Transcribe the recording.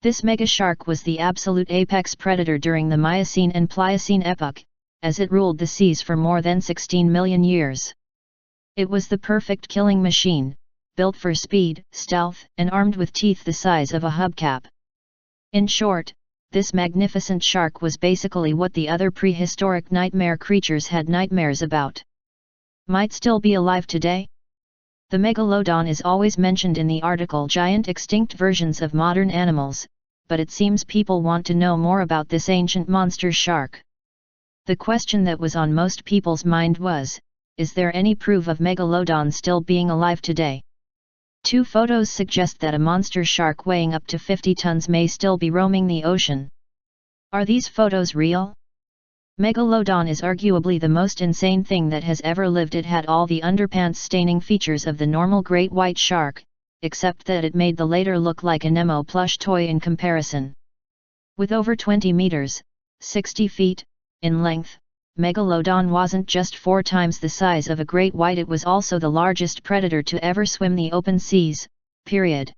This megashark was the absolute apex predator during the Miocene and Pliocene epoch, as it ruled the seas for more than 16 million years. It was the perfect killing machine, built for speed, stealth, and armed with teeth the size of a hubcap. In short, this magnificent shark was basically what the other prehistoric nightmare creatures had nightmares about. Might still be alive today? The megalodon is always mentioned in the article Giant Extinct Versions of Modern Animals, but it seems people want to know more about this ancient monster shark. The question that was on most people's mind was, is there any proof of megalodon still being alive today? 2 photos suggest that a monster shark weighing up to 50 tons may still be roaming the ocean. Are these photos real? Megalodon is arguably the most insane thing that has ever lived. It had all the underpants staining features of the normal great white shark, except that it made the later look like a Nemo plush toy in comparison. With over 20 meters, 60 feet, in length, Megalodon wasn't just 4 times the size of a great white, it was also the largest predator to ever swim the open seas, period.